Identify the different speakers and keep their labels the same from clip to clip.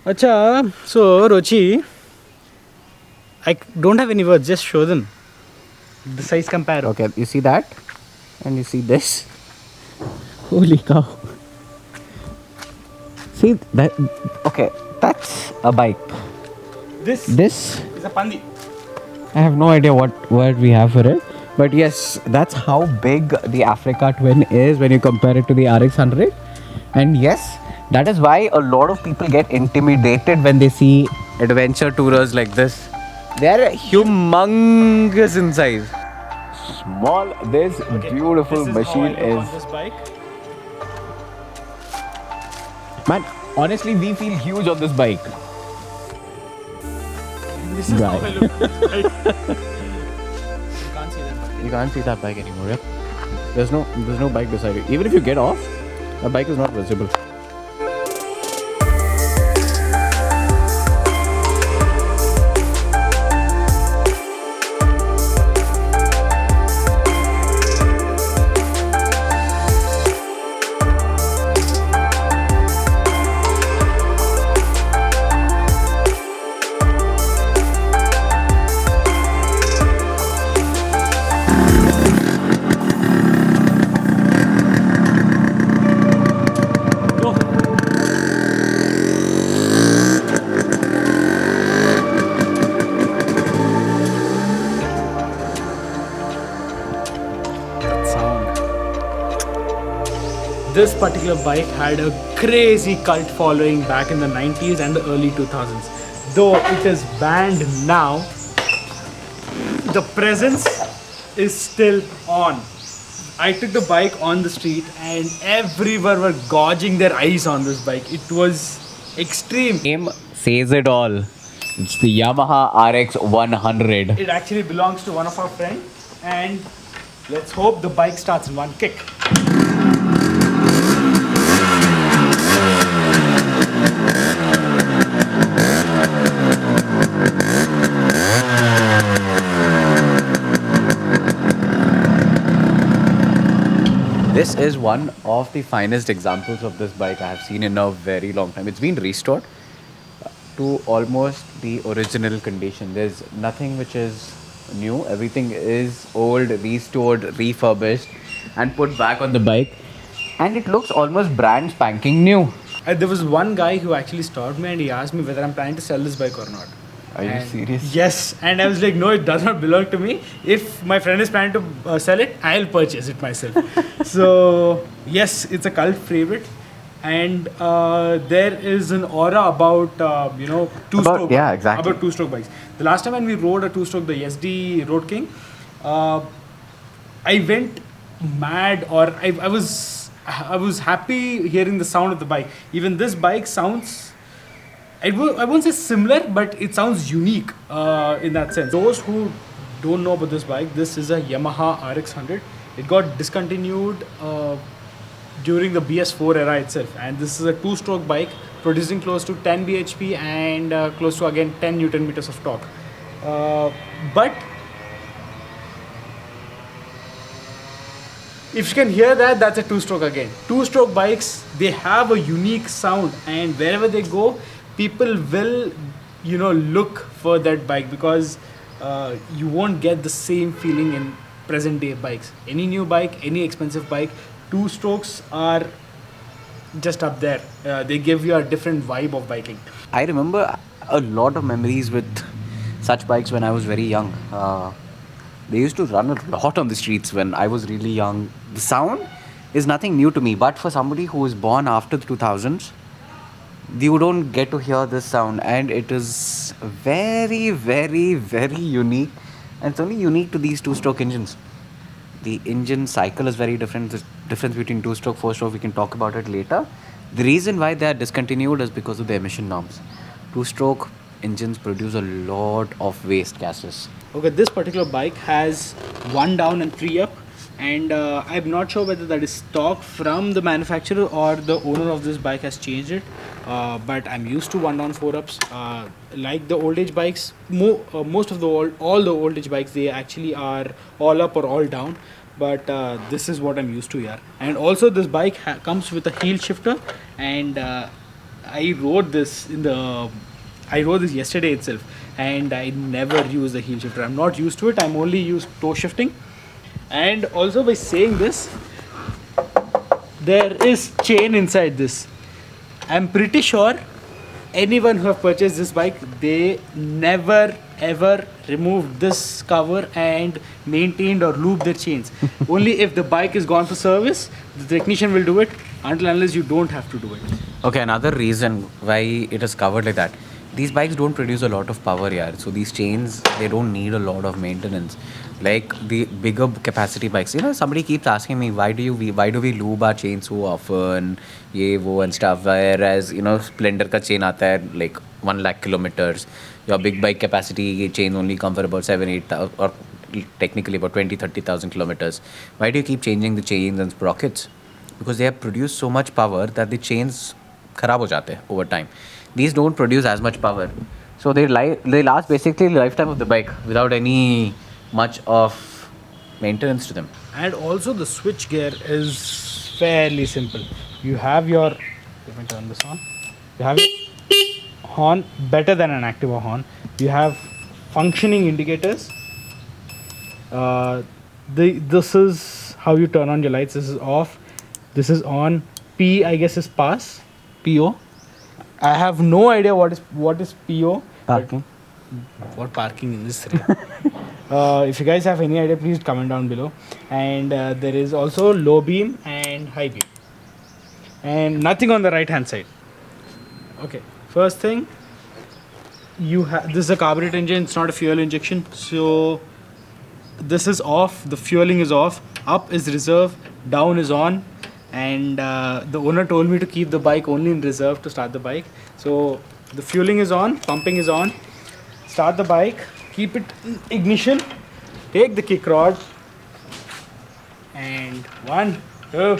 Speaker 1: Acha, so Rochi, I don't have any words, just show them. The size compare.
Speaker 2: Okay, you see that? And you see this? Holy cow. See that? Okay, that's a bike.
Speaker 1: This
Speaker 2: This,
Speaker 1: is a Pandi.
Speaker 2: I have no idea what word we have for it. But yes, that's how big the Africa Twin is when you compare it to the RX100. And yes, that is why a lot of people get intimidated when they see adventure tourers like this. They are humongous in size. Small, this beautiful
Speaker 1: This is how I
Speaker 2: machine
Speaker 1: look
Speaker 2: is.
Speaker 1: on this bike.
Speaker 2: Man, honestly, we feel huge on this bike.
Speaker 1: This is
Speaker 2: Guy.
Speaker 1: how I look on this bike. You can't see that bike.
Speaker 2: You can't see that bike anymore. Yep. There's no bike beside you. Even if you get off, the bike is not visible.
Speaker 1: This particular bike had a crazy cult following back in the 90s and the early 2000s. Though it is banned now, the presence is still on. I took the bike on the street and everyone were gouging their eyes on this bike. It was extreme.
Speaker 2: Name says it all. It's the Yamaha RX100.
Speaker 1: It actually belongs to one of our friends, and let's hope the bike starts in one kick.
Speaker 2: This is one of the finest examples of this bike I have seen in a very long time. It's been restored to almost the original condition. There's nothing which is new. Everything is old, restored, refurbished, and put back on the bike. And it looks almost brand spanking new.
Speaker 1: There was one guy who actually stopped me and he asked me whether I'm planning to sell this bike or not.
Speaker 2: Are you serious?
Speaker 1: Yes, and I was like, no, it does not belong to me. If my friend is planning to sell it, I'll purchase it myself. So yes, it's a cult favorite, and there is an aura about two-stroke.
Speaker 2: Yeah, exactly.
Speaker 1: About two-stroke bikes. The last time when we rode a two-stroke, the SD Road King, I went mad, or I was happy hearing the sound of the bike. Even this bike sounds, I won't say similar, but it sounds unique in that sense. Those who don't know about this bike, this is a Yamaha RX100. It got discontinued during the BS4 era itself, and this is a two-stroke bike producing close to 10 bhp and close to again 10 Newton meters of torque. But if you can hear that, that's a two-stroke again. Two-stroke bikes, they have a unique sound, and wherever they go, people will, look for that bike, because you won't get the same feeling in present day bikes. Any new bike, any expensive bike, two strokes are just up there. They give you a different vibe of biking.
Speaker 2: I remember a lot of memories with such bikes when I was very young. They used to run a lot on the streets when I was really young. The sound is nothing new to me, but for somebody who was born after the 2000s, you don't get to hear this sound, and it is very, very, very unique, and it's only unique to these two-stroke engines. The engine cycle is very different. The difference between two-stroke, four-stroke, we can talk about it later. The reason why they are discontinued is because of the emission norms. Two-stroke engines produce a lot of waste gases.
Speaker 1: Okay, this particular bike has 1 down and 3 up, and I'm not sure whether that is stock from the manufacturer or the owner of this bike has changed it, but I'm used to 1 down 4 ups. Like the old age bikes, most of all the old age bikes, they actually are all up or all down, but this is what I'm used to here. And also this bike comes with a heel shifter, and I wrote this in the. I wrote this yesterday itself, and I never use the heel shifter. I'm not used to it. I'm only used toe shifting, and also by saying this, there is chain inside this. I'm pretty sure anyone who have purchased this bike, they never ever removed this cover and maintained or looped their chains. Only if the bike is gone for service, the technician will do it. Until unless you don't have to do it.
Speaker 2: Okay, another reason why it is covered like that. These bikes don't produce a lot of power, yeah. So these chains, they don't need a lot of maintenance. Like the bigger capacity bikes, somebody keeps asking me why do we lube our chain so often, ye wo and stuff. Whereas Splendor ka chain aata hai like 1 lakh kilometers. Your big bike capacity chain only come for about 7-8 or technically about 20-30,000 kilometers. Why do you keep changing the chains and sprockets? Because they have produced so much power that the chains kharab ho jate over time. These don't produce as much power, so they last basically the lifetime of the bike without any much of maintenance to them.
Speaker 1: And also the switch gear is fairly simple. You have your, let me turn this on. You have your horn, better than an Activa horn. You have functioning indicators. This is how you turn on your lights. This is off. This is on. P, I guess, is pass. PO. I have no idea what is PO.
Speaker 2: Parking.
Speaker 1: What parking in this? If you guys have any idea, please comment down below. And there is also low beam and high beam. And nothing on the right hand side. Okay. First thing, this is a carburetor engine. It's not a fuel injection. So this is off. The fueling is off. Up is reserve. Down is on. And the owner told me to keep the bike only in reserve to start the bike. So the fueling is on, pumping is on. Start the bike, keep it in ignition, take the kick rod, and 1, 2.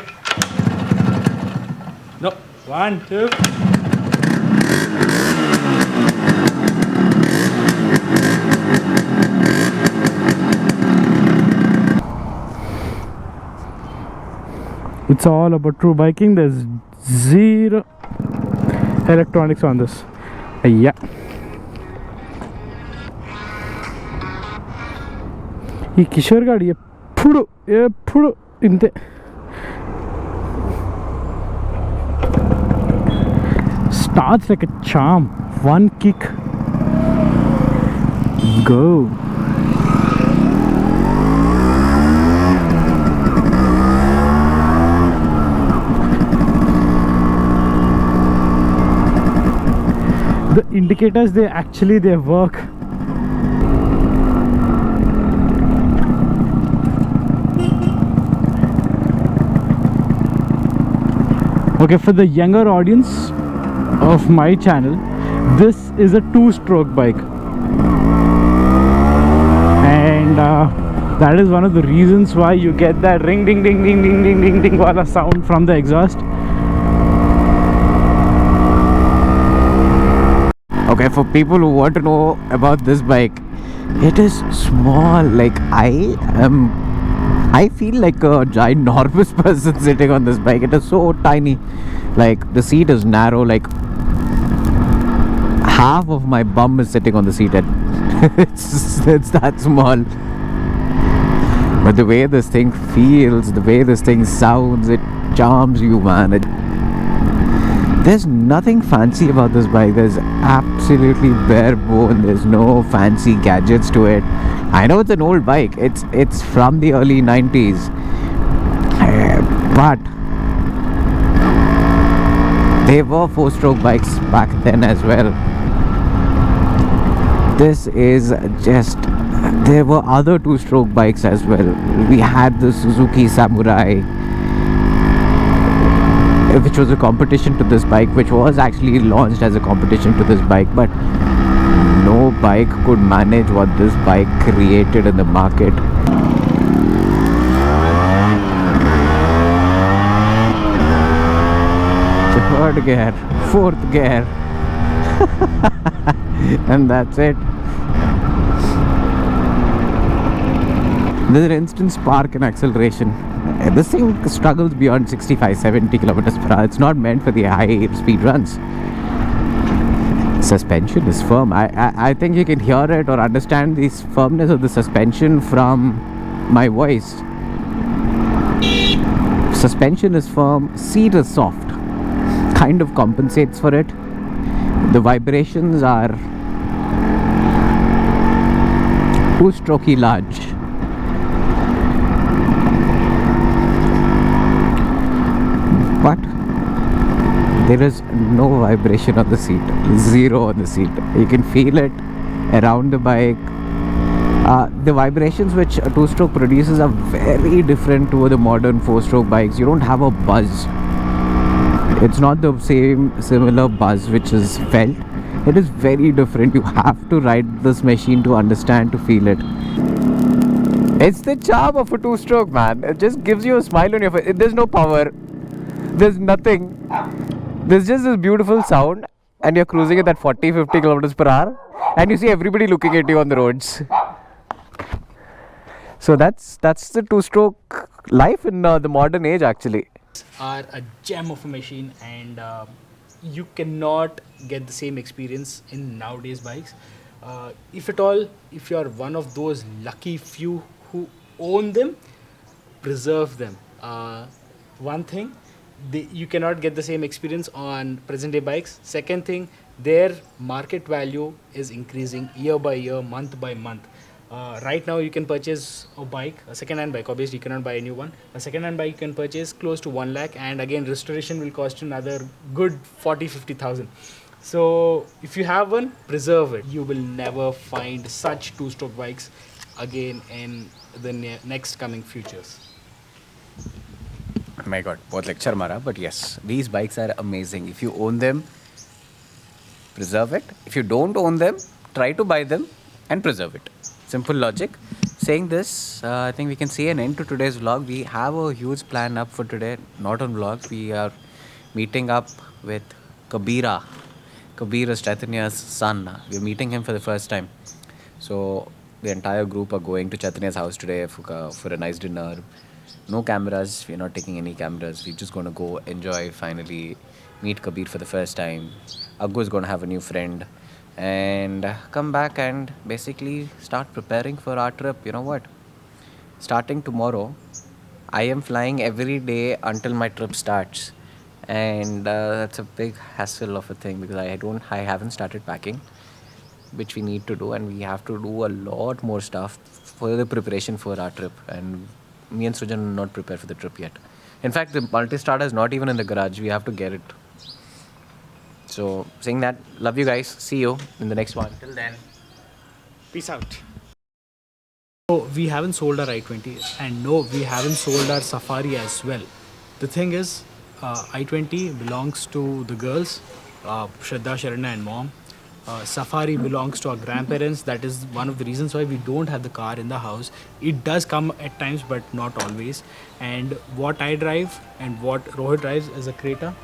Speaker 1: No, 1, 2. It's all about true biking. There's zero electronics on this. Yeah. ఈ కిషోర్ గాడు ఎప్పుడు ఇంతే. Starts like a charm. One kick. Go. The indicators, they work. Okay, for the younger audience of my channel, this is a 2-stroke bike, and that is one of the reasons why you get that ring ding ding ding ding ding ding ding wala sound from the exhaust.
Speaker 2: Okay, for people who want to know about this bike, it is small. Like I feel like a ginormous person sitting on this bike. It is so tiny. Like the seat is narrow. Like half of my bum is sitting on the seat. It's that small. But the way this thing feels, the way this thing sounds, it charms you, man. There's nothing fancy about this bike. There's absolutely bare bone. There's no fancy gadgets to it. I know it's an old bike. It's from the early 90s. But they were 4-stroke bikes back then as well. This is just... There were other 2-stroke bikes as well. We had the Suzuki Samurai, which was a competition to this bike, which was actually launched as a competition to this bike, but no bike could manage what this bike created in the market. Third gear, fourth gear, and that's it. There's an instant spark and acceleration. This thing struggles beyond 65-70 kilometers per hour. It's not meant for the high speed runs. Suspension is firm. I think you can hear it or understand the firmness of the suspension from my voice. Suspension is firm, seat is soft. Kind of compensates for it. The vibrations are two-strokey large. But there is no vibration on the seat, zero on the seat. You can feel it around the bike. The vibrations which a two-stroke produces are very different to the modern four-stroke bikes. You don't have a buzz. It's not the same similar buzz which is felt. It is very different. You have to ride this machine to understand, to feel it. It's the charm of a two-stroke, man. It just gives you a smile on your face. There's no power. There's nothing. There's just this beautiful sound, and you're cruising at that 40-50 kilometers per hour, and you see everybody looking at you on the roads. So that's the two-stroke life in the modern age, actually.
Speaker 1: Are a gem of a machine, and you cannot get the same experience in nowadays bikes. If at all, if you are one of those lucky few who own them, preserve them. One thing, you cannot get the same experience on present day bikes. Second thing, their market value is increasing year by year, month by month. Right now you can purchase a bike, a second hand bike. Obviously you cannot buy a new one. A second hand bike you can purchase close to 1 lakh, and again restoration will cost you another good 40-50,000. So if you have one, preserve it. You will never find such two-stroke bikes again in the next coming futures.
Speaker 2: My god, both lecture mara, but yes, these bikes are amazing. If you own them, preserve it. If you don't own them, try to buy them and preserve it. Simple logic. Saying this, I think we can see an end to today's vlog. We have a huge plan up for today, not on vlog. We are meeting up with Kabira. Kabir is Chaitanya's son. We're meeting him for the first time. So the entire group are going to Chaitanya's house today for a nice dinner. No cameras. We're not taking any cameras. We're just going to go enjoy, finally meet Kabir for the first time. Aggu is going to have a new friend. And come back and basically start preparing for our trip. You know what? Starting tomorrow, I am flying every day until my trip starts. And that's a big hassle of a thing because I haven't started packing, which we need to do, and we have to do a lot more stuff for the preparation for our trip. And me and Srijan are not prepared for the trip yet. In fact, the multi-starter is not even in the garage. We have to get it. So, saying that, love you guys. See you in the next one. Till then,
Speaker 1: Peace out. So we haven't sold our i20, and no, we haven't sold our Safari as well. The thing is, i20 belongs to the girls, Shraddha, Sharanya and mom. Safari belongs to our grandparents. That is one of the reasons why we don't have the car in the house. It does come at times, but not always. And what I drive and what Rohit drives is a Creta.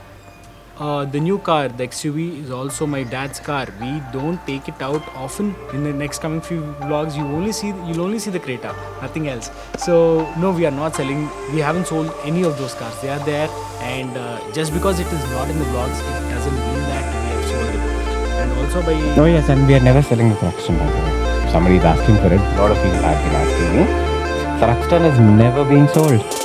Speaker 1: The new car, the XUV, is also my dad's car. We don't take it out often. In the next coming few vlogs, you'll only see the Creta, nothing else. So no, we are not selling. We haven't sold any of those cars. They are there, and just because it is not in the vlogs, it doesn't mean that we have sold it. And also by
Speaker 2: oh yes, and we are never selling the Thruxton, by the way. Somebody is asking for it. A lot of people have been asking me. Thruxton is never being sold.